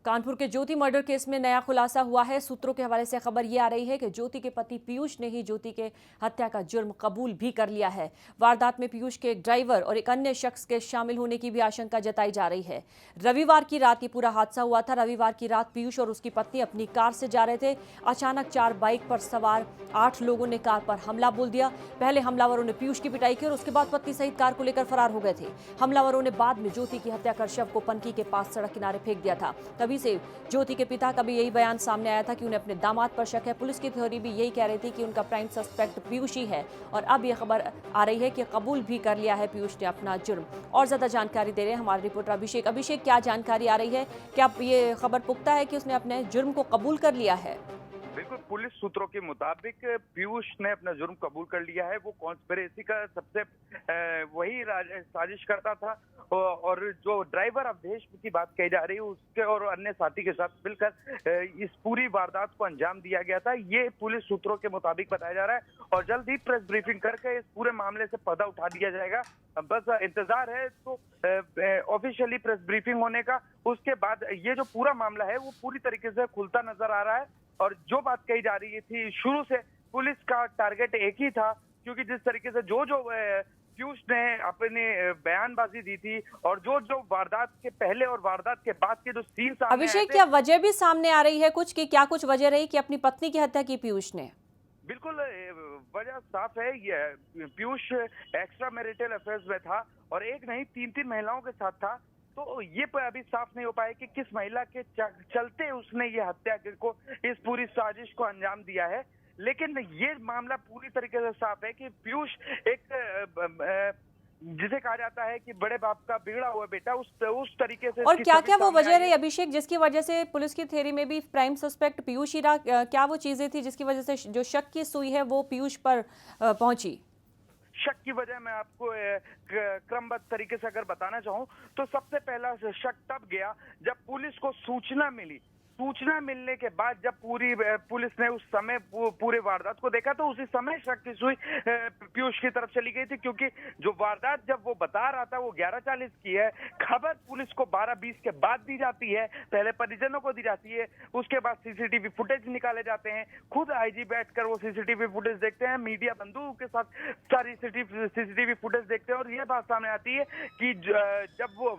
कानपुर के ज्योति murder case में नया खुलासा हुआ है। सूत्रों के हवाले से खबर ये आ रही है कि ज्योति के पति पीयूष ने ही ज्योति के हत्या का जुर्म कबूल भी कर लिया है। वारदात में पीयूष के एक ड्राइवर और एक अन्य शख्स के शामिल होने की भी आशंका जताई जा रही है। रविवार की रात ये पूरा हादसा हुआ था। रविवार की रात पीयूष और उसकी पत्नी अपनी कार से जा रहे थे। अचानक 4 बाइक पर सवार 8 लोगों ने कार पर हमला बोल दिया। पहले हमलावरों ने पीयूष की पिटाई की और उसके बाद पत्नी सहित कार को लेकर फरार हो गए थे। हमलावरों ने बाद में ज्योति की हत्या कर शव को पनकी के पास सड़क किनारे फेंक दिया था। तभी से ज्योति के पिता का भी यही बयान सामने आया था कि उन्हें अपने दामाद पर शक है। पुलिस की थ्योरी भी यही कह रही थी कि उनका प्राइम सस्पेक्ट पीयूष ही है और अब यह खबर आ रही है कि कबूल भी कर लिया है पीयूष ने अपना जुर्म। और ज्यादा जानकारी दे रहे हैं हमारे रिपोर्टर अभिषेक। अभिषेक, क्या जानकारी आ रही है? क्या ये खबर पुख्ता है कि उसने अपने जुर्म को कबूल कर लिया है? बिल्कुल, पुलिस सूत्रों के मुताबिक पीयूष ने अपना जुर्म कबूल कर लिया है। वो कॉन्स्पिरेसी का सबसे वही साजिश करता था और जो ड्राइवर अवधेश की बात कही जा रही है उसके और अन्य साथी के साथ मिलकर इस पूरी वारदात को अंजाम दिया गया था। ये पुलिस सूत्रों के मुताबिक बताया जा रहा है और जल्द ही प्रेस ब्रीफिंग करके इस पूरे मामले से पर्दा उठा दिया जाएगा। बस इंतजार है तो ऑफिशियली प्रेस ब्रीफिंग होने का। उसके बाद ये जो पूरा मामला है वो पूरी तरीके से खुलता नजर आ रहा है। और जो बात कही जा रही थी शुरू से, पुलिस का टारगेट एक ही था, क्योंकि जिस तरीके से जो पीयूष ने अपनी बयानबाजी दी थी और जो वारदात के पहले और वारदात के बाद के जो सीन सामने अभिषेक, क्या वजह भी सामने आ रही है कुछ कि क्या कुछ वजह रही कि अपनी पत्नी की हत्या की पीयूष ने? बिल्कुल, वजह साफ है। ये पीयूष एक्स्ट्रा मैरिटल अफेयर्स में था और एक नहीं 3 महिलाओं के साथ था। तो ये अभी साफ नहीं हो पाया कि किस महिला के चलते उसने ये हत्या को, इस पूरी साजिश को अंजाम दिया है। लेकिन ये मामला पूरी तरीके से साफ है कि पीयूष एक जिसे कहा जाता है कि बड़े बाप का बिगड़ा हुआ बेटा, उस तरीके से। और क्या क्या वो वजह रही अभिषेक जिसकी वजह से पुलिस की थ्योरी में भी प्राइम सस्पेक्ट पीयूष ही रहा? क्या वो चीजें थी जिसकी वजह से जो शक की सुई है वो पीयूष पर पहुंची? शक की वजह मैं आपको क्रमबद्ध तरीके से अगर बताना चाहूं तो सबसे पहला शक तब गया जब पुलिस को सूचना मिली। सूचना मिलने के बाद जब पूरी पुलिस ने उस समय पूरे वारदात को देखा तो उसी समय शक की सुई पीयूष की तरफ चली गई थी, क्योंकि जो वारदात जब वो बता रहा था वो 11:40 की है। खबर पुलिस को 12:20 के बाद दी जाती है, पहले परिजनों को दी जाती है, उसके बाद सीसीटीवी फुटेज निकाले जाते हैं। खुद आईजी बैठकर वो सीसीटीवी फुटेज देखते हैं, मीडिया बंधुओं के साथ सारी सीसीटीवी फुटेज देखते हैं और ये बात सामने आती है कि जब वो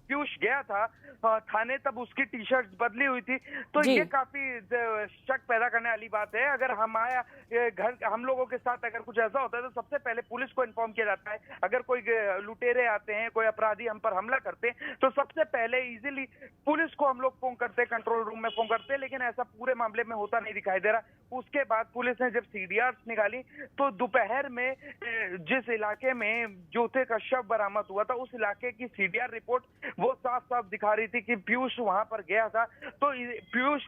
पीयूष गया था थाने तब उसकी टी शर्ट बदली हुई थी। तो ये काफी शक पैदा करने वाली बात है। अगर हमारा घर हम लोगों के साथ अगर कुछ ऐसा होता है तो सबसे पहले पुलिस को इन्फॉर्म किया जाता है। अगर कोई लुटेरे आते हैं, कोई अपराधी हम पर हमला करते हैं तो सबसे पहले इजीली पुलिस को हम लोग फोन करते हैं, कंट्रोल रूम में फोन करते हैं। लेकिन ऐसा पूरे मामले में होता नहीं दिखाई दे रहा। उसके बाद पुलिस ने जब सीडीआर निकाली तो दोपहर में जिस इलाके में ज्योति का शव बरामद हुआ था उस इलाके की सीडीआर रिपोर्ट वो साफ साफ दिखा रही थी कि पीयूष वहां पर गया था। तो पीयूष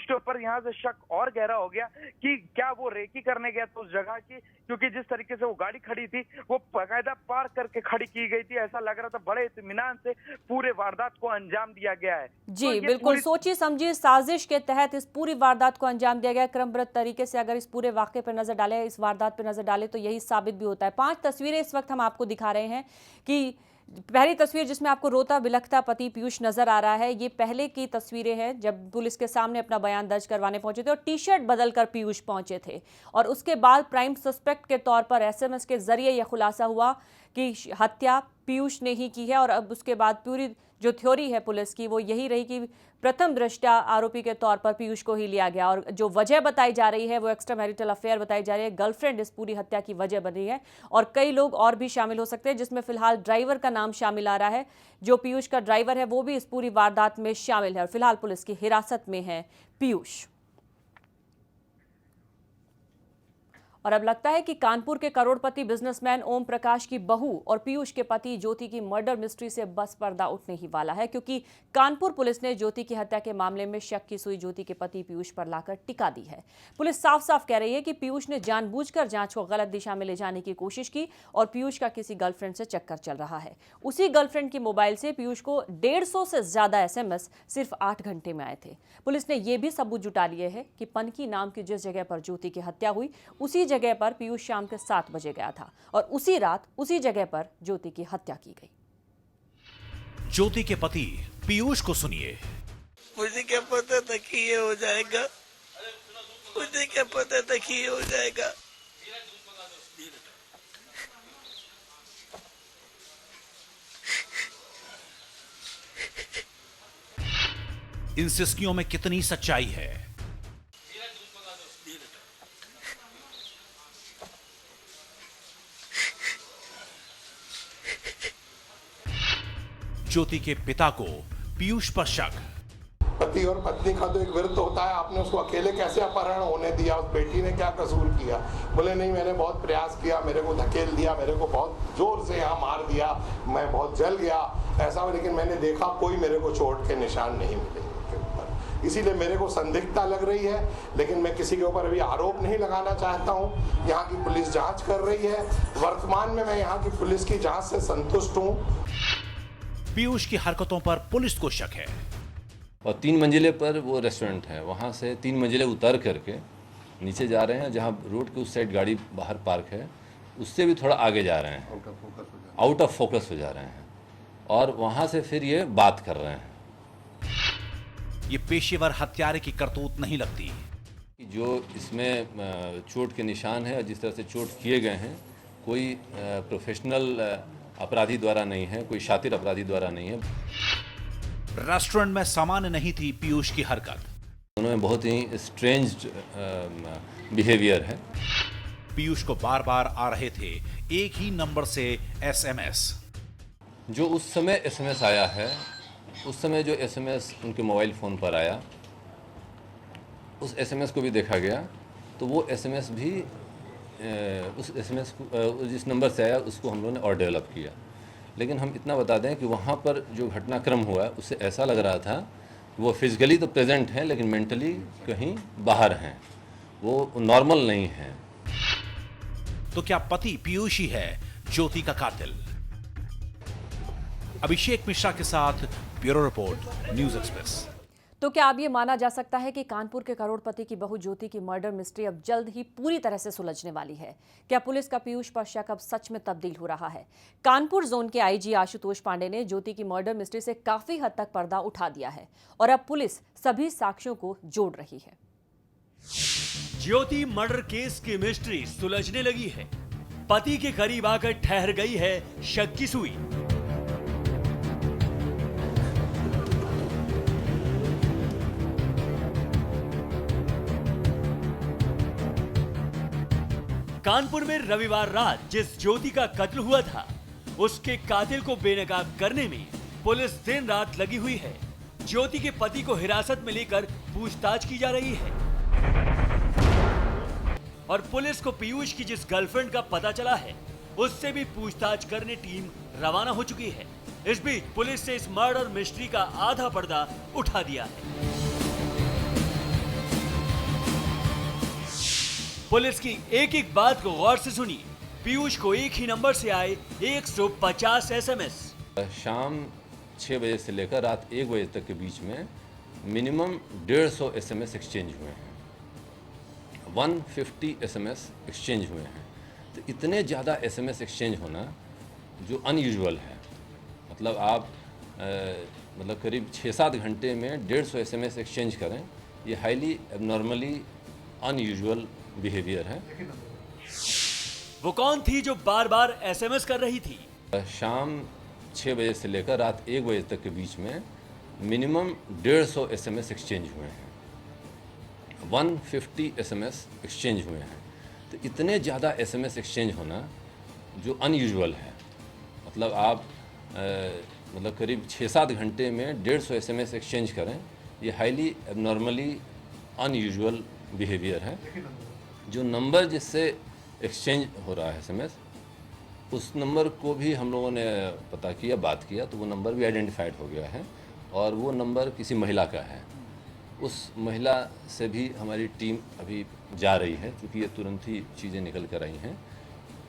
के ऊपर यहाँ से शक और गहरा हो गया कि क्या वो रेकी करने गया था उस जगह की, क्योंकि जिस तरीके से वो गाड़ी खड़ी थी वो बाकायदा पार्क करके खड़ी की गई थी। ऐसा लग रहा था बड़े इत्मीनान से पूरे वारदात को अंजाम दिया गया है। जी बिल्कुल, सोची समझी साजिश के तहत इस पूरी वारदात को अंजाम दिया गया क्रमबद्ध तरीके से। अगर इस पूरे वाकये पर नजर डालें, इस वारदात पर नजर डालें तो यही साबित भी होता है। 5 तस्वीरें इस वक्त हम आपको दिखा रहे हैं कि पहली तस्वीर जिसमें आपको रोता बिलखता पति पीयूष नजर आ रहा है, ये पहले की तस्वीरें हैं जब पुलिस के सामने अपना बयान दर्ज करवाने पहुंचे थे और टी शर्ट बदलकर पीयूष पहुंचे थे। और उसके बाद प्राइम सस्पेक्ट के तौर पर एसएमएस के जरिए यह खुलासा हुआ कि हत्या पीयूष ने ही की है। और अब उसके बाद पूरी जो थ्योरी है पुलिस की वो यही रही कि प्रथम दृष्टया आरोपी के तौर पर पीयूष को ही लिया गया और जो वजह बताई जा रही है वो एक्स्ट्रा मैरिटल अफेयर बताई जा रही है। गर्लफ्रेंड इस पूरी हत्या की वजह बनी है और कई लोग और भी शामिल हो सकते हैं, जिसमें फिलहाल ड्राइवर का नाम शामिल आ रहा है। जो पीयूष का ड्राइवर है वो भी इस पूरी वारदात में शामिल है और फिलहाल पुलिस की हिरासत में है पीयूष। और अब लगता है कि कानपुर के करोड़पति बिजनेसमैन ओम प्रकाश की बहू और पीयूष के पति ज्योति की मर्डर मिस्ट्री से बस पर्दा उठने ही वाला है, क्योंकि कानपुर पुलिस ने ज्योति की हत्या के मामले में शक की सुई ज्योति के पति पीयूष पर लाकर टिका दी है। पुलिस साफ साफ कह रही है कि पीयूष ने जानबूझकर जांच को गलत दिशा में ले जाने की कोशिश की और पीयूष का किसी गर्लफ्रेंड से चक्कर चल रहा है। उसी गर्लफ्रेंड की मोबाइल से पीयूष को 150 से ज्यादा एसएमएस सिर्फ 8 घंटे में आए थे। पुलिस ने यह भी सबूत जुटा लिए है कि पनकी नाम की जिस जगह पर ज्योति की हत्या हुई उसी जगह पर पीयूष शाम के 7 बजे गया था और उसी रात उसी जगह पर ज्योति की हत्या की गई। ज्योति के पति पीयूष को सुनिए। मुझे क्या पता था कि ये हो जाएगा, मुझे क्या पता था कि ये हो जाएगा। इन सिस्कियों में कितनी सच्चाई है? ज्योति के पिता को पीयूष पर शक। पति और पत्नी का तो एक विरध होता है, आपने उसको अकेले कैसे अपहरण होने दिया? उस बेटी ने क्या कसूर किया? बोले नहीं, मैंने बहुत प्रयास किया, मेरे को धकेल दिया, मेरे को बहुत जोर से यहाँ मार दिया, मैं बहुत जल गया ऐसा, लेकिन मैंने देखा कोई मेरे को चोट के निशान नहीं मिले उनके ऊपर। इसीलिए मेरे को संदिग्धता लग रही है, लेकिन मैं किसी के ऊपर अभी आरोप नहीं लगाना चाहता हूँ। यहाँ की पुलिस जाँच कर रही है। वर्तमान में मैं यहाँ की पुलिस की जाँच से संतुष्ट हूँ। पीयूष की हरकतों पर पुलिस को शक है। और 3 मंजिले पर वो रेस्टोरेंट है, वहाँ से 3 मंजिले उतर करके नीचे जा रहे हैं, जहाँ रोड के उस साइड गाड़ी बाहर पार्क है, उससे भी थोड़ा आगे जा रहे हैं, आउट ऑफ फोकस हो जा रहे हैं, और वहाँ से फिर ये बात कर रहे हैं। ये पेशेवर हत्यारे की करतूत नहीं लगती। जो इसमें चोट के निशान है और जिस तरह से चोट किए गए हैं, कोई प्रोफेशनल अपराधी द्वारा नहीं है, कोई शातिर अपराधी द्वारा नहीं है। रेस्टोरेंट में सामान्य नहीं थी पीयूष की हरकत। उन्होंने बहुत ही स्ट्रेंज बिहेवियर है। पीयूष को बार बार आ रहे थे एक ही नंबर से एसएमएस। जो उस समय एसएमएस आया है, उस समय जो एसएमएस उनके मोबाइल फ़ोन पर आया, उस एसएमएस को भी देखा गया, तो वो एसएमएस भी उस एसएमएस को जिस नंबर से आया उसको हम लोगों ने और डेवलप किया। लेकिन हम इतना बता दें कि वहाँ पर जो घटनाक्रम हुआ उससे ऐसा लग रहा था वो फिजिकली तो प्रेजेंट हैं लेकिन मेंटली कहीं बाहर हैं, वो नॉर्मल नहीं हैं। तो क्या पति पीयूष ही है ज्योति का कातिल? अभिषेक मिश्रा के साथ ब्यूरो रिपोर्ट, न्यूज़ एक्सप्रेस। तो क्या अब ये माना जा सकता है कि कानपुर के करोड़पति की बहू ज्योति की मर्डर मिस्ट्री अब जल्द ही पूरी तरह से सुलझने वाली है? क्या पुलिस का पीयूष पर शक अब सच में तब्दील हो रहा है? कानपुर जोन के आईजी आशुतोष पांडे ने ज्योति की मर्डर मिस्ट्री से काफी हद तक पर्दा उठा दिया है और अब पुलिस सभी साक्ष्यों को जोड़ रही है। ज्योति मर्डर केस की मिस्ट्री सुलझने लगी है। पति के करीब आकर ठहर गई है शक की सुई। कानपुर में रविवार रात जिस ज्योति का कत्ल हुआ था, उसके कातिल को बेनकाब करने में पुलिस दिन रात लगी हुई है। ज्योति के पति को हिरासत में लेकर पूछताछ की जा रही है और पुलिस को पीयूष की जिस गर्लफ्रेंड का पता चला है, उससे भी पूछताछ करने टीम रवाना हो चुकी है। इस बीच पुलिस से इस मर्डर मिस्ट्री का आधा पर्दा उठा दिया है। पुलिस की एक एक बात को गौर से सुनिए। पीयूष को एक ही नंबर से आए 150 एसएमएस। शाम 6 बजे से लेकर रात 1 बजे तक के बीच में मिनिमम 150 एसएमएस एक्सचेंज हुए हैं, 150 एसएमएस एक्सचेंज हुए हैं। तो इतने ज़्यादा एसएमएस एक्सचेंज होना जो अनयूजुअल है, मतलब आप मतलब करीब 6-7 घंटे में 150 एसएमएस एक्सचेंज करें, ये हाईली एबनॉर्मली अनयूजुअल बिहेवियर है। वो कौन थी जो बार बार एसएमएस कर रही थी? शाम 6 बजे से लेकर रात 1 बजे तक के बीच में मिनिमम 150 एसएमएस एक्सचेंज हुए हैं, 150 एसएमएस एक्सचेंज हुए हैं। तो इतने ज़्यादा एसएमएस एक्सचेंज होना जो अनयूजुअल है, मतलब आप मतलब करीब 6-7 घंटे में 150 एसएमएस एक्सचेंज करें, ये हाईली एबनॉर्मली अनयूजुअल बिहेवियर है। जो नंबर जिससे एक्सचेंज हो रहा है एसएमएस, उस नंबर को भी हम लोगों ने पता किया, बात किया, तो वो नंबर भी आइडेंटिफाइड हो गया है और वो नंबर किसी महिला का है। उस महिला से भी हमारी टीम अभी जा रही है, क्योंकि ये तुरंत ही चीज़ें निकल कर आई हैं,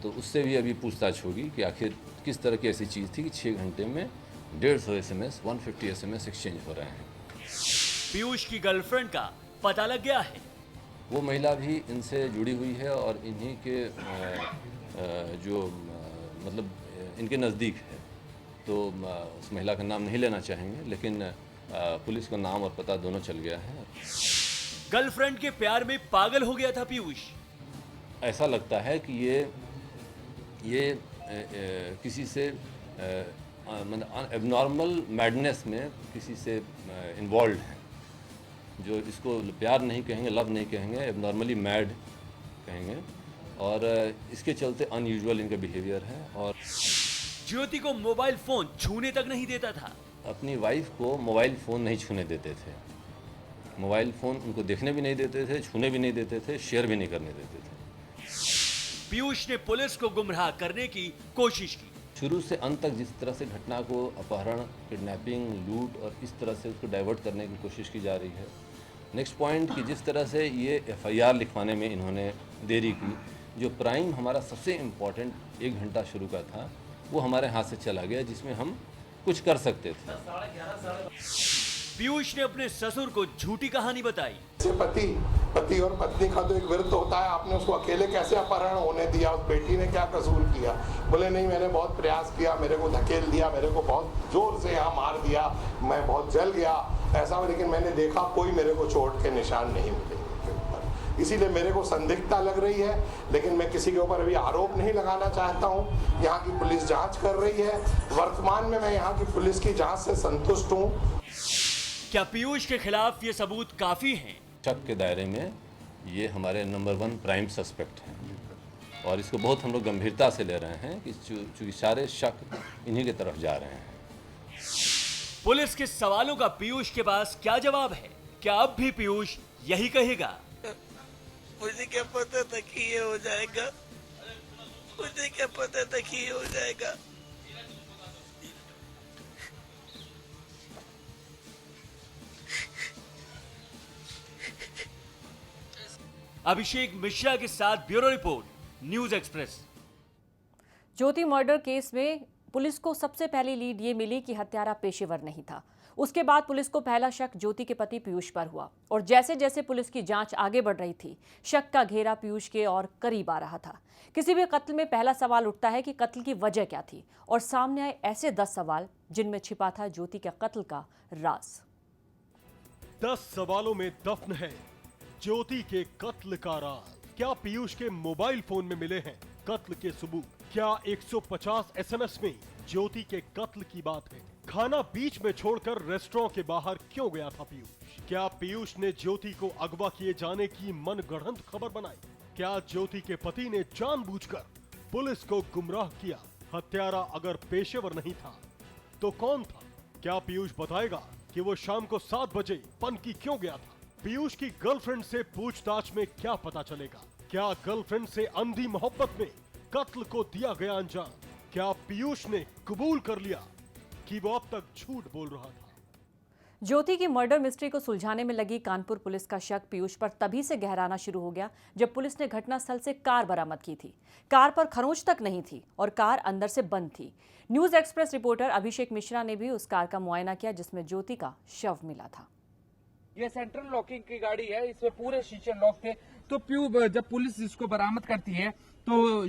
तो उससे भी अभी पूछताछ होगी कि आखिर किस तरह की ऐसी चीज़ थी कि 6 घंटे में 150 एसएमएस, 150 एसएमएस एक्सचेंज हो रहे हैं। पीयूष की गर्लफ्रेंड का पता लग गया है। वो महिला भी इनसे जुड़ी हुई है और इन्हीं के जो मतलब इनके नज़दीक है, तो उस महिला का नाम नहीं लेना चाहेंगे, लेकिन पुलिस को नाम और पता दोनों चल गया है। गर्लफ्रेंड के प्यार में पागल हो गया था पीयूष। ऐसा लगता है कि ये किसी से मतलब एबनॉर्मल मैडनेस में किसी से इन्वॉल्व है, जो इसको प्यार नहीं कहेंगे, लव नहीं कहेंगे, एबनॉर्मली मैड कहेंगे, और इसके चलते अनयूजुअल इनका बिहेवियर है। और ज्योति को मोबाइल फोन छूने तक नहीं देता था। अपनी वाइफ को मोबाइल फ़ोन नहीं छूने देते थे, मोबाइल फ़ोन उनको देखने भी नहीं देते थे, छूने भी नहीं देते थे, शेयर भी नहीं करने देते थे। पीयूष ने पुलिस को गुमराह करने की कोशिश की। शुरू से अंत तक जिस तरह से घटना को अपहरण, किडनैपिंग, लूट और इस तरह से उसको डाइवर्ट करने की कोशिश की जा रही है। नेक्स्ट पॉइंट कि जिस तरह से ये FIR लिखवाने में इन्होंने देरी की, जो प्राइम हमारा सबसे इम्पॉर्टेंट 1 घंटा शुरू का था वो हमारे हाथ से चला गया, जिसमें हम कुछ कर सकते थे। पीयूष ने अपने ससुर को झूठी कहानी बताई। पति और पत्नी का तो एक विरुद्ध होता है, आपने उसको अकेले कैसे अपहरण होने दिया, उस बेटी ने क्या कसूर किया? बोले नहीं, मैंने बहुत प्रयास किया, मेरे को धकेल दिया, मेरे को बहुत जोर से यहाँ मार दिया, मैं बहुत जल गया ऐसा, लेकिन मैंने देखा कोई मेरे को चोट के निशान नहीं मिले उनके ऊपर, इसीलिए मेरे को संदिग्धता लग रही है, लेकिन मैं किसी के ऊपर अभी आरोप नहीं लगाना चाहता हूँ। यहाँ की पुलिस जाँच कर रही है, वर्तमान में मैं यहाँ की पुलिस की जाँच से संतुष्ट हूँ। क्या पीयूष के खिलाफ ये सबूत काफी हैं? शक के दायरे में ये हमारे नंबर 1 प्राइम सस्पेक्ट हैं, और इसको बहुत हम लोग गंभीरता से ले रहे हैं कि चूंकि सारे शक इन्हीं की तरफ जा रहे हैं। पुलिस के सवालों का पीयूष के पास क्या जवाब है? क्या अब भी पीयूष यही कहेगा? मुझे क्या पता था कि ये हो जाएगा, मुझे क्या पता था कि ये हो जाएगा। अभिषेक मिश्रा के साथ ब्यूरो रिपोर्ट, न्यूज एक्सप्रेस। ज्योति मर्डर केस में पुलिस को सबसे पहली लीड ये मिली कि हत्यारा पेशेवर नहीं था। उसके बाद पुलिस को पहला शक ज्योति के पति पीयूष पर हुआ, और जैसे जैसे पुलिस की जांच आगे बढ़ रही थी, शक का घेरा पीयूष के और करीब आ रहा था। किसी भी कत्ल में पहला सवाल उठता है कि कत्ल की वजह क्या थी, और सामने आए ऐसे 10 सवाल जिनमें छिपा था ज्योति के कत्ल का राज। 10 सवालों में दफन है ज्योति के कत्ल का राज। क्या पीयूष के मोबाइल फोन में मिले हैं कत्ल के सबूत? क्या 150 SMS में ज्योति के कत्ल की बात है? खाना बीच में छोड़कर रेस्टोरेंट के बाहर क्यों गया था पीयूष? क्या पीयूष ने ज्योति को अगवा किए जाने की मनगढ़ंत खबर बनाई? क्या ज्योति के पति ने जानबूझकर पुलिस को गुमराह किया? हत्यारा अगर पेशेवर नहीं था तो कौन था? क्या पीयूष बताएगा कि वो शाम को 7 बजे पनकी क्यों गया था? पीयूष की गर्लफ्रेंड से पूछताछ में क्या पता चलेगा? क्या गर्लफ्रेंड से अंधी मोहब्बत में कत्ल को दिया गया अंजाम? क्या पीयूष ने कबूल कर लिया कि वो अब तक झूठ बोल रहा था? ज्योति की मर्डर मिस्ट्री को सुलझाने में लगी कानपुर पुलिस का शक पीयूष पर तभी से गहराना शुरू हो गया जब पुलिस ने घटनास्थल से कार बरामद की थी। कार पर खरोंच तक नहीं थी और कार अंदर से बंद थी। News express reporter Abhishek Mishra ने भी उस कार का मुआयना किया जिसमें ज्योति का शव मिला था। ये सेंट्रल लॉकिंग की गाड़ी है, इसमें पूरे शीशे लॉक थे। तो जब पुलिस इसको बरामद करती है तो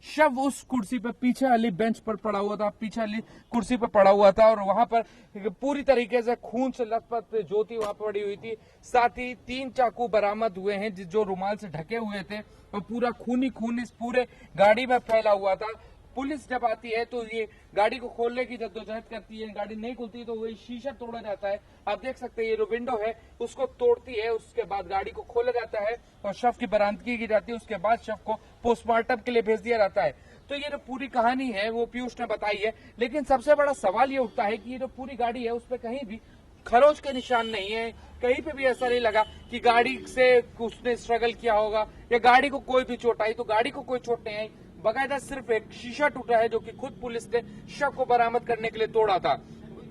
शव उस कुर्सी पे पीछे वाली बेंच पर पड़ा हुआ था, पीछे वाली कुर्सी पर पड़ा हुआ था, और वहां पर पूरी तरीके से खून से लथपथ ज्योति वहां पड़ी हुई थी। साथ ही 3 चाकू बरामद हुए हैं जो रुमाल से ढके हुए थे, और पूरा खून ही खून इस पूरे गाड़ी में फैला हुआ था। पुलिस जब आती है तो ये गाड़ी को खोलने की जद्दोजहद करती है, गाड़ी नहीं खुलती तो वही शीशा तोड़ा जाता है। आप देख सकते हैं ये जो विंडो है उसको तोड़ती है, उसके बाद गाड़ी को खोला जाता है और शव की बरामदगी की जाती है। उसके बाद शव को पोस्टमार्टम के लिए भेज दिया जाता है। तो ये जो पूरी कहानी है वो पीयूष ने बताई है, लेकिन सबसे बड़ा सवाल ये उठता है कि ये जो पूरी गाड़ी है उस पर कहीं भी खरोच के निशान नहीं है, कहीं पे भी ऐसा नहीं लगा कि गाड़ी से उसने स्ट्रगल किया होगा या गाड़ी को कोई भी चोट आई। तो गाड़ी को कोई चोट नहीं आई, बकायदा सिर्फ एक शीशा टूटा है जो कि खुद पुलिस ने शव को बरामद करने के लिए तोड़ा था।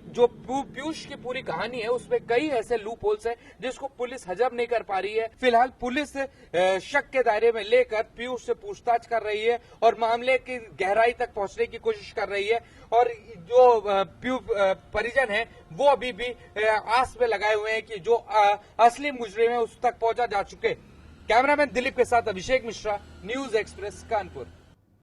जो पीयूष की पूरी कहानी है उसमें कई ऐसे लूप होल्स है जिसको पुलिस हजम नहीं कर पा रही है। फिलहाल पुलिस शक के दायरे में लेकर पीयूष से पूछताछ कर रही है और मामले की गहराई तक पहुंचने की कोशिश कर रही है। और जो परिजन है वो अभी भी आस में लगाए हुए हैं कि जो असली मुजरिम है उस तक पहुंचा जा चुके। कैमरामैन दिलीप के साथ अभिषेक मिश्रा, न्यूज एक्सप्रेस, कानपुर।